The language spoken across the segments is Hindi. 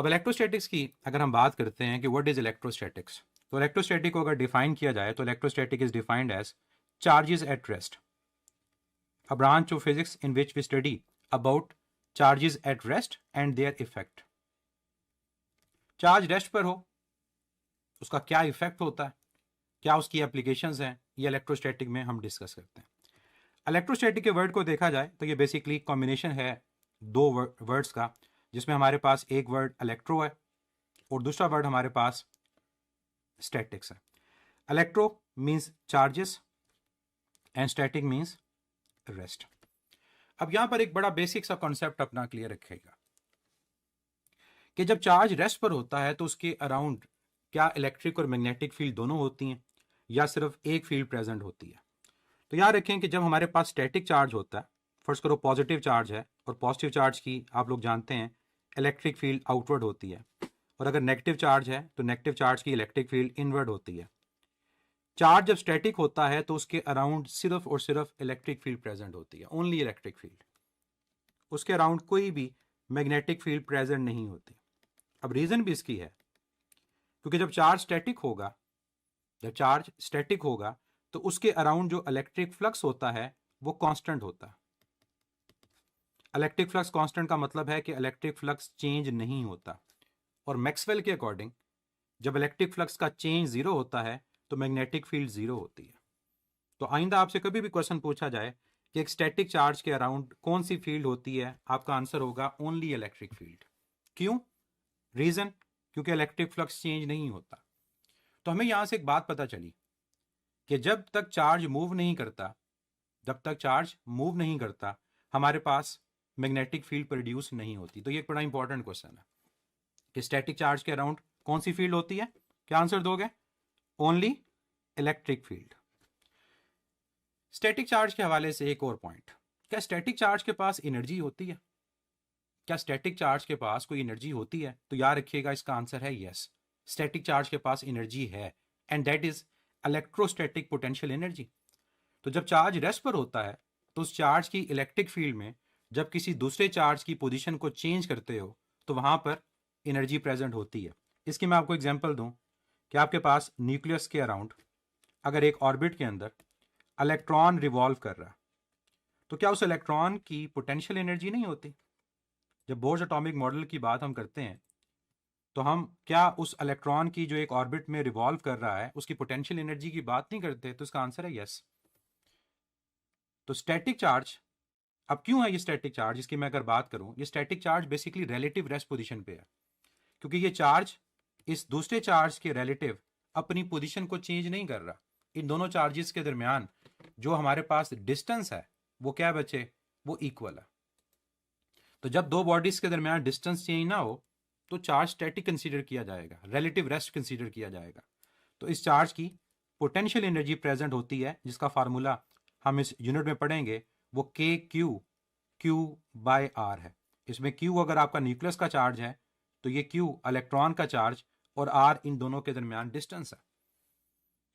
अब इलेक्ट्रोस्टैटिक्स की अगर हम बात करते हैं कि व्हाट इज इलेक्ट्रोस्टैटिक्स, तो इलेक्ट्रोस्टैटिक को अगर डिफाइन किया जाए तो electrostatic is defined as charges at rest, a branch of physics in which we study about charges at rest and their effect. Charge rest पर हो, उसका क्या इफेक्ट होता है, क्या उसकी एप्लीकेशंस हैं, ये इलेक्ट्रोस्टैटिक में हम डिस्कस करते हैं। इलेक्ट्रोस्टैटिक के वर्ड को देखा जाए तो ये बेसिकली कॉम्बिनेशन है दो वर्ड्स का, जिसमें हमारे पास एक वर्ड इलेक्ट्रो है और दूसरा वर्ड हमारे पास स्टैटिक्स है। Electro means charges and static means rest. अब यहां पर एक बड़ा बेसिक सा कॉन्सेप्ट अपना क्लियर रखेगा कि जब चार्ज रेस्ट पर होता है तो उसके अराउंड क्या इलेक्ट्रिक और मैग्नेटिक फील्ड दोनों होती हैं या सिर्फ एक फील्ड प्रेजेंट होती है। तो याद रखें कि जब हमारे पास स्टैटिक चार्ज होता है, फर्स्ट करो पॉजिटिव चार्ज है और पॉजिटिव चार्ज की आप लोग जानते हैं इलेक्ट्रिक फील्ड आउटवर्ड होती है, और अगर नेगेटिव चार्ज है तो नेगेटिव चार्ज की इलेक्ट्रिक फील्ड इनवर्ड होती है। चार्ज जब स्टैटिक होता है तो उसके अराउंड सिर्फ और सिर्फ इलेक्ट्रिक फील्ड प्रेजेंट होती है, ओनली इलेक्ट्रिक फील्ड, उसके अराउंड कोई भी मैग्नेटिक फील्ड प्रेजेंट नहीं होती। अब रीजन भी इसकी है क्योंकि जब चार्ज स्टैटिक होगा तो उसके अराउंड जो इलेक्ट्रिक फ्लक्स होता है वो कांस्टेंट होता है। इलेक्ट्रिक फ्लक्स कांस्टेंट का मतलब है कि इलेक्ट्रिक फ्लक्स चेंज नहीं होता, और मैक्सवेल के अकॉर्डिंग जब इलेक्ट्रिक फ्लक्स का चेंज जीरो होता है तो मैग्नेटिक फील्ड जीरो होती है। तो आइंदा आपसे कभी भी क्वेश्चन पूछा जाए कि एक स्टैटिक चार्ज के अराउंड कौन सी फील्ड होती है, आपका आंसर होगा ओनली इलेक्ट्रिक फील्ड। क्यों? रीजन, क्योंकि इलेक्ट्रिक फ्लक्स चेंज नहीं होता। तो हमें यहां से एक बात पता चली कि जब तक चार्ज मूव नहीं करता हमारे पास मैग्नेटिक फील्ड प्रोड्यूस नहीं होती। तो ये एक बड़ा इंपॉर्टेंट क्वेश्चन है कि स्टैटिक चार्ज के अराउंड कौन सी फील्ड होती है, क्या आंसर दोगे? Only electric field. Static charge के हवाले से एक और पॉइंट, क्या स्टैटिक चार्ज के पास एनर्जी होती है? क्या स्टैटिक चार्ज के पास कोई एनर्जी होती है? तो याद रखिएगा इसका आंसर है यस, स्टैटिक चार्ज के पास एनर्जी है, and that is electrostatic potential energy. तो जब चार्ज रेस्ट पर होता है तो उस चार्ज की इलेक्ट्रिक फील्ड में जब किसी दूसरे चार्ज की पोजीशन को चेंज करते हो तो वहां पर एनर्जी प्रेजेंट होती है। इसकी मैं आपको एग्जांपल दूं कि आपके पास न्यूक्लियस के अराउंड अगर एक ऑर्बिट के अंदर इलेक्ट्रॉन रिवॉल्व कर रहा है तो क्या उस इलेक्ट्रॉन की पोटेंशियल एनर्जी नहीं होती? जब बोर्स एटॉमिक मॉडल की बात हम करते हैं तो हम क्या उस इलेक्ट्रॉन की जो एक ऑर्बिट में रिवॉल्व कर रहा है उसकी पोटेंशियल एनर्जी की बात नहीं करते? तो इसका आंसर है यस। तो स्टैटिक चार्ज, अब क्यों है ये स्टैटिक चार्ज, इसकी मैं अगर बात करूं, ये static charge basically relative rest position पे है, क्योंकि ये चार्ज इस दूसरे चार्ज के रिलेटिव अपनी पोजीशन को चेंज नहीं कर रहा। इन दोनों चार्जेस के दरमियान जो हमारे पास डिस्टेंस है वो क्या बचे? वो इक्वल है। तो जब दो बॉडीज के दरमियान डिस्टेंस चेंज ना हो तो चार्ज स्टैटिक कंसीडर किया जाएगा, रिलेटिव रेस्ट कंसीडर किया जाएगा। तो इस चार्ज की पोटेंशियल एनर्जी प्रेजेंट होती है, जिसका फार्मूला हम इस यूनिट में पढ़ेंगे, वो के क्यू बाय आर है। इसमें क्यू अगर आपका न्यूक्लियस का चार्ज है तो ये क्यू इलेक्ट्रॉन का चार्ज और आर इन दोनों के दरमियान डिस्टेंस है।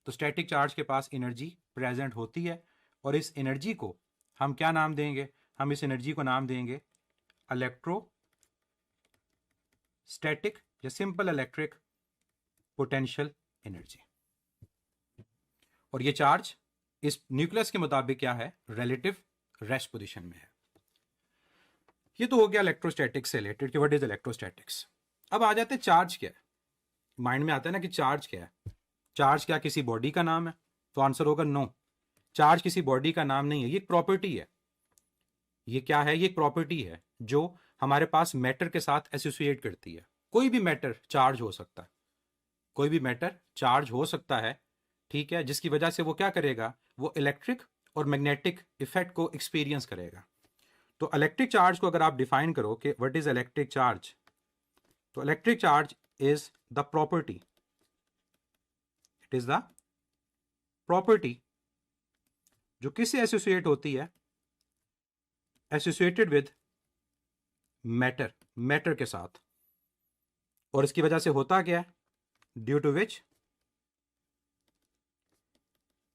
तो स्टैटिक चार्ज के पास एनर्जी प्रेजेंट होती है और इस एनर्जी को हम क्या नाम देंगे? हम इस एनर्जी को नाम देंगे इलेक्ट्रोस्टैटिक या सिंपल इलेक्ट्रिक पोटेंशियल एनर्जी। और ये चार्ज इस न्यूक्लियस के मुताबिक क्या है? रिलेटिव रेस्ट पोजीशन में है। ये तो हो गया इलेक्ट्रोस्टैटिक्स से रिलेटेड कि व्हाट इज इलेक्ट्रोस्टैटिक्स। अब आ जाते हैं चार्ज क्या है। माइंड में आता है ना कि चार्ज क्या है। चार्ज क्या किसी बॉडी का नाम है? तो आंसर होगा नो, चार्ज किसी बॉडी का नाम नहीं है, ये एक प्रॉपर्टी है। ये क्या है? ये एक प्रॉपर्टी है जो हमारे पास मैटर के साथ एसोसिएट करती है। कोई भी मैटर चार्ज हो सकता है, कोई भी मैटर चार्ज हो सकता है, ठीक है, जिसकी वजह से वो क्या करेगा? वो इलेक्ट्रिक और मैग्नेटिक इफेक्ट को एक्सपीरियंस करेगा। तो इलेक्ट्रिक चार्ज को अगर आप डिफाइन करो कि व्हाट इज इलेक्ट्रिक चार्ज, तो electric charge is the property, it is the property जो किससे एसोसिएट होती है? एसोसिएटेड विद मैटर के साथ। और इसकी वजह से होता क्या है? Due to which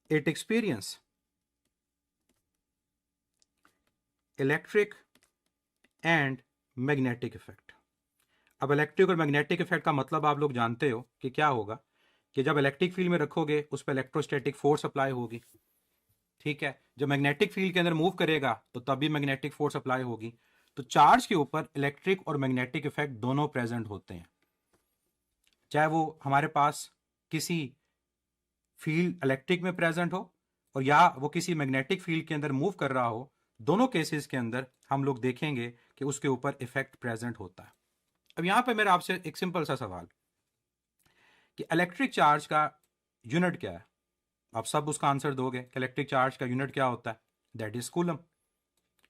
it experience electric and magnetic effect. अब इलेक्ट्रिक और मैग्नेटिक इफेक्ट का मतलब आप लोग जानते हो कि क्या होगा, कि जब इलेक्ट्रिक फील्ड में रखोगे उस पर इलेक्ट्रोस्टैटिक फोर्स अप्लाई होगी, ठीक है। जब मैग्नेटिक फील्ड के अंदर मूव करेगा तो तब भी मैग्नेटिक फोर्स अप्लाई होगी। तो चार्ज के ऊपर इलेक्ट्रिक और मैग्नेटिक इफेक्ट दोनों प्रेजेंट होते हैं, चाहे वो हमारे पास किसी फील्ड इलेक्ट्रिक में प्रेजेंट हो और या वो किसी मैग्नेटिक फील्ड के अंदर मूव कर रहा हो। दोनों केसेस के अंदर हम लोग देखेंगे कि उसके ऊपर इफेक्ट प्रेजेंट होता है। अब यहां पे मेरा आपसे एक सिंपल सा सवाल कि इलेक्ट्रिक चार्ज का यूनिट क्या है। आप सब उसका आंसर दोगे कि इलेक्ट्रिक चार्ज का यूनिट क्या होता है, दैट इज कूलम।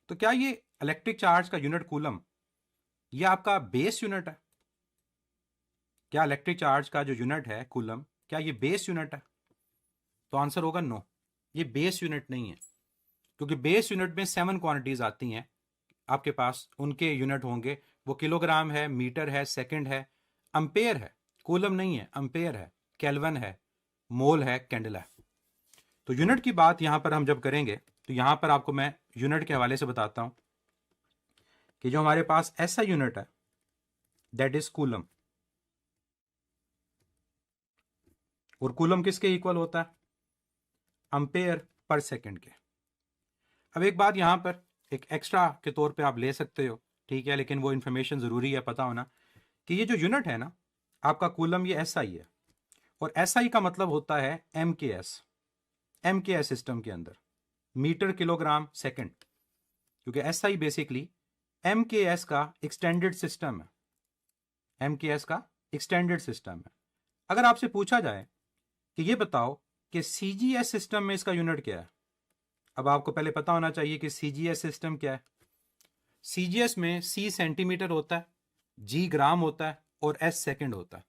तो क्या ये इलेक्ट्रिक चार्ज का यूनिट कूलम ये आपका बेस यूनिट है? क्या इलेक्ट्रिक चार्ज का जो यूनिट है कूलम, क्या ये बेस यूनिट है? तो आंसर होगा नो, ये बेस यूनिट नहीं है, क्योंकि बेस यूनिट में 7 क्वांटिटीज आती हैं आपके पास, उनके यूनिट होंगे, वो किलोग्राम है, मीटर है, सेकंड है, अम्पेयर है। कूलम नहीं है, अम्पेयर है, केल्विन है, मोल है, कैंडल है। तो यूनिट की बात यहां पर हम जब करेंगे तो यहां पर आपको मैं यूनिट के हवाले से बताता हूं कि जो हमारे पास ऐसा यूनिट है दैट इज कूलम। और कूलम किसके इक्वल होता है? अम्पेयर पर सेकंड के। अब एक बात यहां पर एक एक्स्ट्रा के तौर पे आप ले सकते हो, ठीक है, लेकिन वो इंफॉर्मेशन जरूरी है पता होना कि ये जो यूनिट है ना आपका कूलम, ये एसआई है। और एसआई का मतलब होता है एमकेएस, एमकेएस सिस्टम के अंदर मीटर किलोग्राम सेकंड, क्योंकि एसआई बेसिकली एमकेएस का एक्सटेंडेड सिस्टम है, एमकेएस का एक्सटेंडेड सिस्टम है। अगर आपसे पूछा जाए कि ये बताओ कि सीजीएस सिस्टम में इसका यूनिट क्या है, अब आपको पहले पता होना चाहिए कि सीजीएस सिस्टम क्या है। सीजीएस में सी सेंटीमीटर होता है, जी ग्राम होता है और एस सेकंड होता है।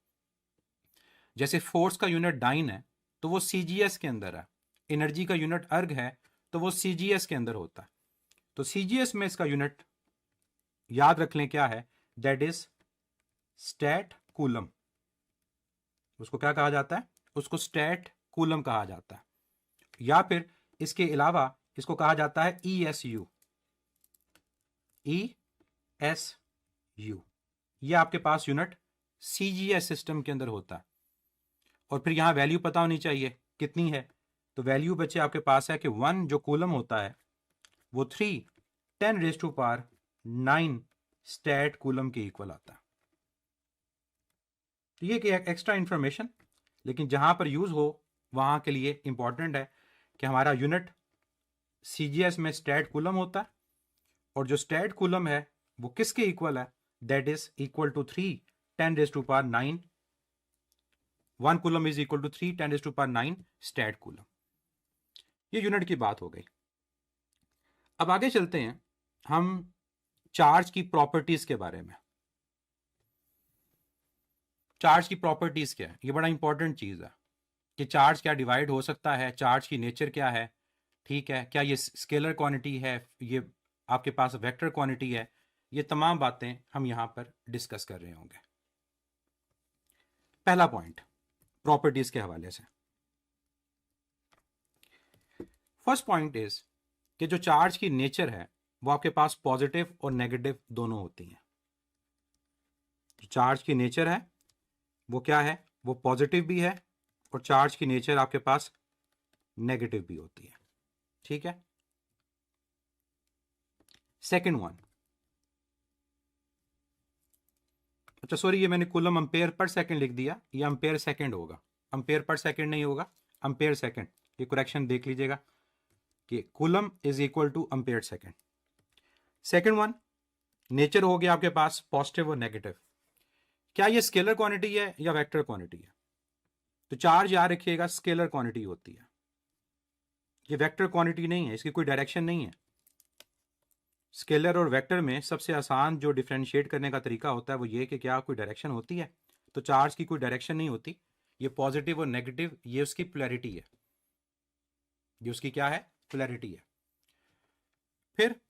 जैसे फोर्स का यूनिट डाइन है तो वो सीजीएस के अंदर है, एनर्जी का यूनिट अर्ग है तो वो सीजीएस के अंदर होता है। तो सीजीएस में इसका यूनिट याद रख लें क्या है, दैट इज स्टैट कूलम। उसको क्या कहा जाता है? उसको स्टैट कूलम कहा जाता है, या फिर इसके अलावा इसको कहा जाता है ईएसयू, ईएसयू। ये आपके पास यूनिट सीजीएस सिस्टम के अंदर होता है। और फिर यहां वैल्यू पता होनी चाहिए कितनी है। तो वैल्यू बच्चे आपके पास है कि 1 जो कूलम होता है वो 3 10⁻⁹ स्टैट कूलम के इक्वल आता है। तो ये एक एक्स्ट्रा इंफॉर्मेशन, लेकिन जहां पर यूज हो वहां के लिए इंपॉर्टेंट है कि हमारा यूनिट सीजीएस में स्टैट कूलम होता है, और जो स्टैट कूलम है वो किसके इक्वल है, that is equal to 3 10⁹ 1 coulomb is equal to 3 10⁹ statcoulomb. ये यूनिट की बात हो गई। अब आगे चलते हैं हम चार्ज की प्रॉपर्टीज के बारे में। चार्ज की प्रॉपर्टीज क्या है, ये बड़ा इंपॉर्टेंट चीज है कि चार्ज क्या डिवाइड हो सकता है, चार्ज की नेचर क्या है, ठीक है, क्या ये स्केलर क्वांटिटी है, ये आपके पास वेक्टर क्वांटिटी है। ये तमाम बातें हम यहां पर डिस्कस कर रहे होंगे। पहला पॉइंट प्रॉपर्टीज के हवाले से, फर्स्ट पॉइंट इज कि जो चार्ज की नेचर है वो आपके पास पॉजिटिव और नेगेटिव दोनों होती हैं। जो चार्ज की नेचर है वो क्या है, वो पॉजिटिव भी है और चार्ज की नेचर आपके पास नेगेटिव भी होती है, ठीक है। सेकंड वन, अच्छा सॉरी, ये मैंने कूलम अम्पेयर पर सेकंड लिख दिया, ये अम्पेयर सेकंड होगा, अम्पेयर पर सेकंड नहीं होगा, अम्पेयर सेकंड। ये करेक्शन देख लीजिएगा कि coulomb is equal to ampere second. Second one, nature हो गया आपके पास पॉजिटिव और नेगेटिव। क्या ये स्केलर क्वांटिटी है या वेक्टर क्वांटिटी है? तो चार्ज याद रखिएगा स्केलर क्वांटिटी होती है, ये वेक्टर क्वांटिटी नहीं है, इसकी कोई डायरेक्शन नहीं है। स्केलर और वेक्टर में सबसे आसान जो डिफरेंशिएट करने का तरीका होता है वो ये कि क्या कोई डायरेक्शन होती है। तो चार्ज की कोई डायरेक्शन नहीं होती, ये पॉजिटिव और नेगेटिव ये उसकी पोलैरिटी है, ये उसकी क्या है, पोलैरिटी है। फिर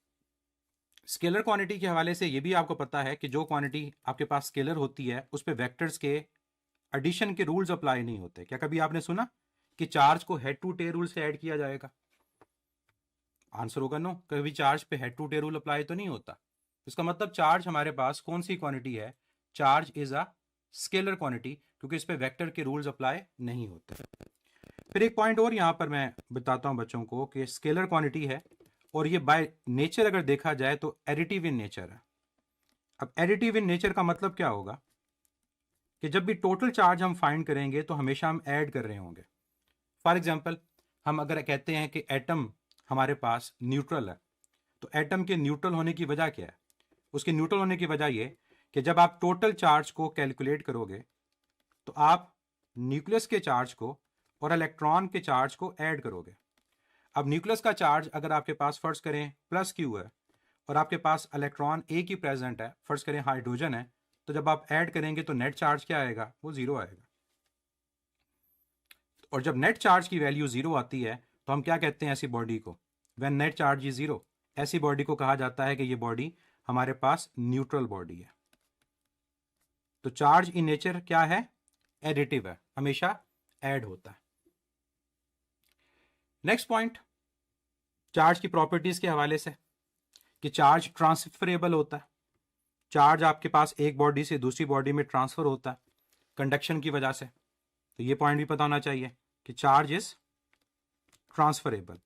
स्केलर क्वांटिटी के हवाले से ये भी आपको पता है कि जो क्वांटिटी आपके पास स्केलर होती है उस पर वेक्टर्स के एडिशन के रूल्स अप्लाई नहीं होते। क्या कभी आपने सुना कि चार्ज को हेड टू टेल रूल से ऐड किया जाएगा? आंसर होगा नो, कभी चार्ज पे head to tail rule apply तो नहीं होता। इसका मतलब चार्ज हमारे पास कौन सी क्वांटिटी है, charge is a scalar quantity, क्योंकि इस पे वेक्टर के रूल्स अप्लाई नहीं होते। फिर एक पॉइंट और यहाँ पर मैं बताता हूँ बच्चों को कि स्केलर क्वांटिटी है और ये बाय नेचर अगर देखा जाए तो एडिटिव इन नेचर है। अब एडिटिव इन नेचर का मतलब क्या होगा कि जब भी टोटल चार्ज हम फाइंड करेंगे तो हमेशा हम ऐड कर रहे होंगे। फॉर एग्जाम्पल, हम अगर कहते हैं कि एटम हमारे पास न्यूट्रल है, तो एटम के न्यूट्रल होने की वजह क्या है? उसके न्यूट्रल होने की वजह यह कि जब आप टोटल चार्ज को कैलकुलेट करोगे तो आप न्यूक्लियस के चार्ज को और इलेक्ट्रॉन के चार्ज को ऐड करोगे। अब न्यूक्लियस का चार्ज अगर आपके पास फर्ज करें प्लस क्यू है और आपके पास इलेक्ट्रॉन एक ही प्रेजेंट है, फर्ज करें हाइड्रोजन है, तो जब आप ऐड करेंगे तो नेट चार्ज क्या आएगा? वो जीरो आएगा। और जब नेट चार्ज की वैल्यू जीरो आती है तो हम क्या कहते हैं ऐसी बॉडी को? When net charge is zero, ऐसी बॉडी को कहा जाता है कि ये बॉडी हमारे पास न्यूट्रल बॉडी है। तो चार्ज इन नेचर क्या है? एडिटिव है, हमेशा ऐड होता है। नेक्स्ट पॉइंट चार्ज की प्रॉपर्टीज के हवाले से कि चार्ज ट्रांसफरेबल होता है। चार्ज आपके पास एक बॉडी से दूसरी बॉडी में ट्रांसफर होता है कंडक्शन की वजह से। तो ये पॉइंट भी पता होना चाहिए कि चार्ज इज ट्रांसफरेबल।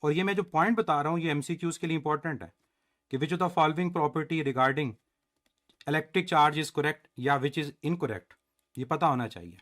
और ये मैं जो पॉइंट बता रहा हूं ये एमसीक्यूज के लिए इंपॉर्टेंट है कि which of the following property regarding electric charge is correct या विच इज इनकरेक्ट, ये पता होना चाहिए।